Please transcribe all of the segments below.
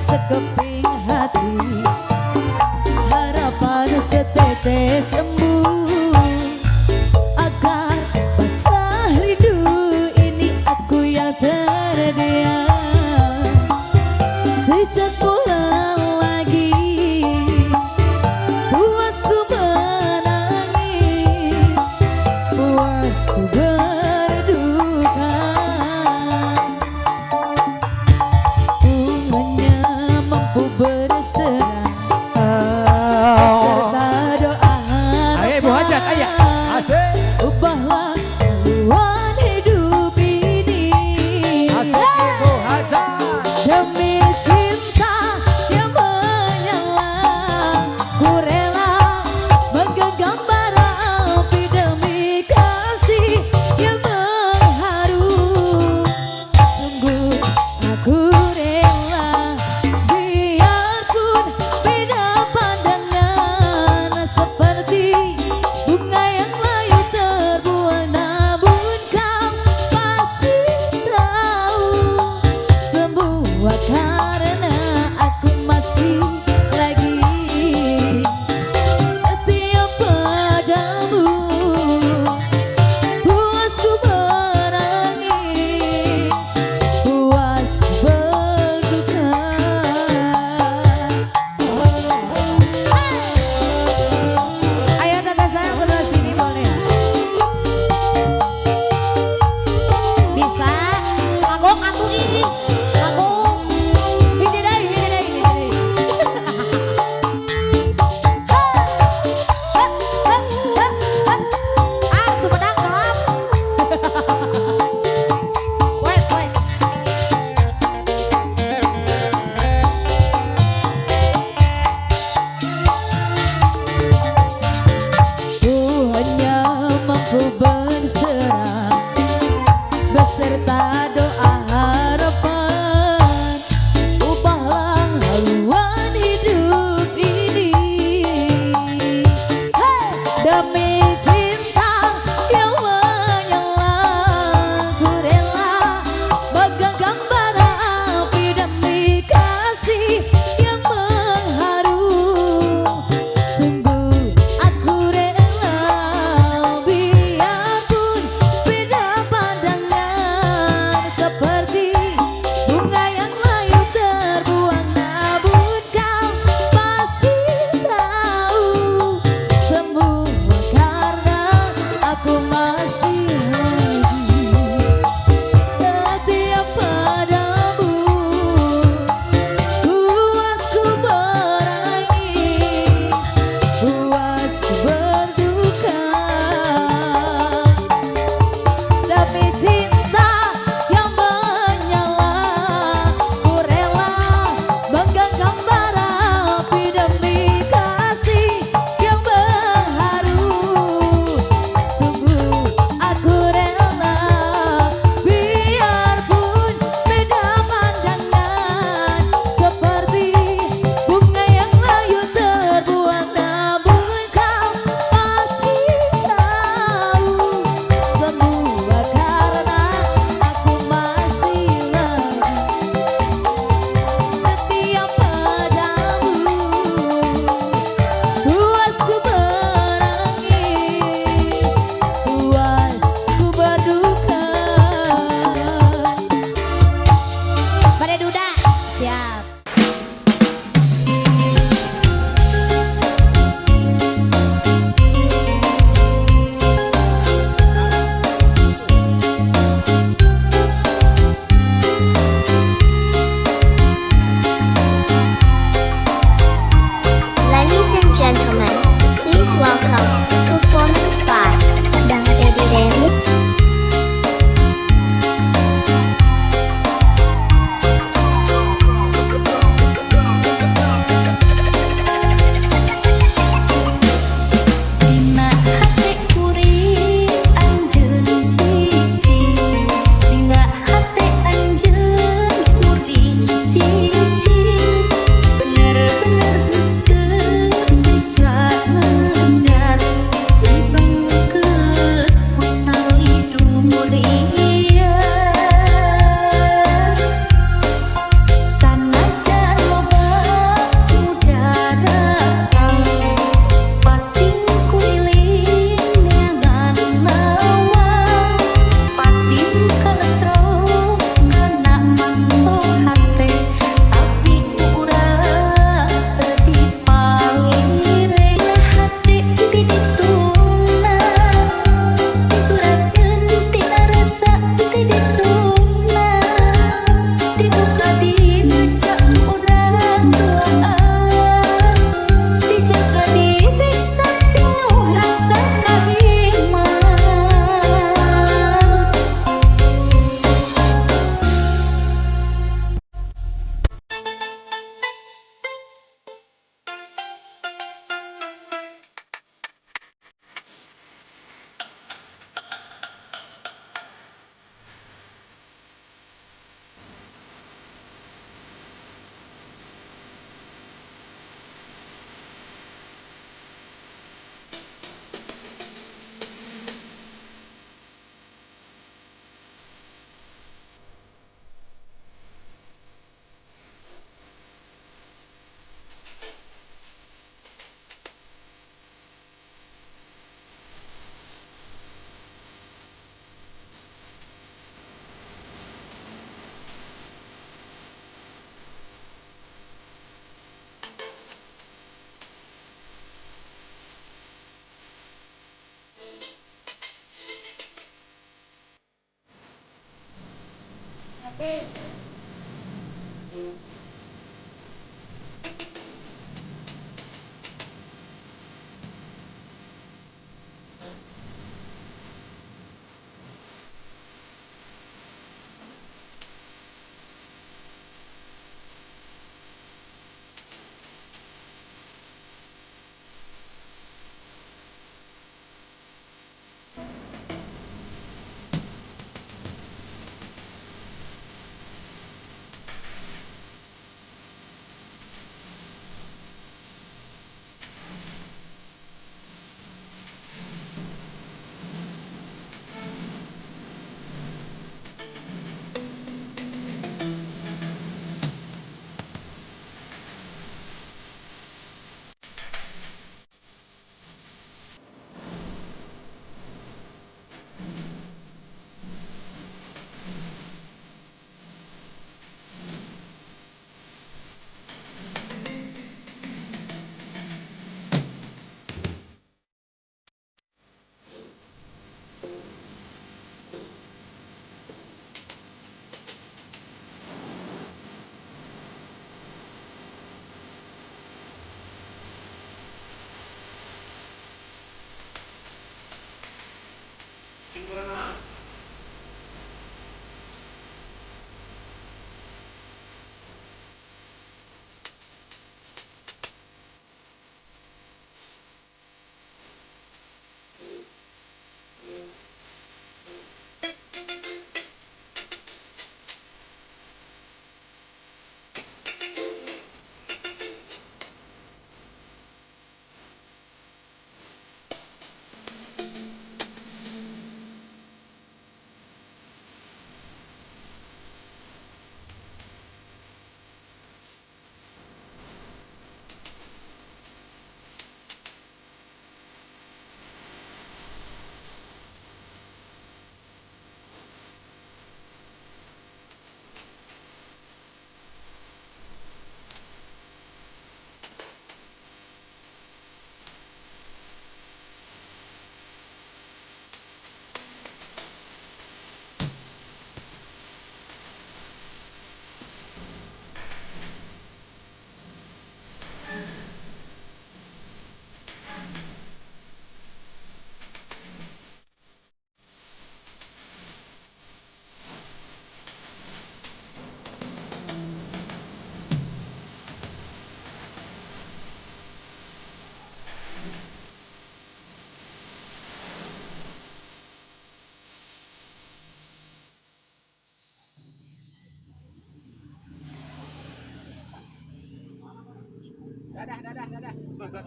Sekeping hati, harapan setetes embun agar basah rindu ini aku yang terdiam. Sejak pulang lagi puasku menangis, puasku berduka. Berserah beserta doa harapan, ubahlah haluan hidup ini. Demi cinta yang menyala, ku rela menggenggam bara api demi kasih yang mengharu. Sungguh aku rela karena aku masih lagi setia padamu. Puasku menangis, puasku berduka. Ayo tante sayang sebelah sini boleh? Bisa? Aku ini. Berserah beserta doa harapan, ubahlah haluan hidup ini. Demi cinta yang menyala, ku rela menggenggam bara api demi kasih yang mengharu. Sungguh aku rela biarpun beda pandangan, seperti bunga yang layu terbuang, namun kau pasti tahu semua karena aku masih lagi setia padamu. Puasku menangis, puasku berduka. Demi cinta yang menyala, ku rela menggenggam bara api demi kasih yang mengharu. Sungguh aku rela biarpun beda pandangan, seperti bunga yang layu terbuang, namun kau pasti tahu semua karena aku masih lagi setia padamu. Puasku menangis, puasku berduka. Pada Duda, siap. Ladies and gentlemen, please welcome performance by Bang Edi Remix. Dadah.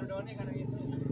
Doni karena itu.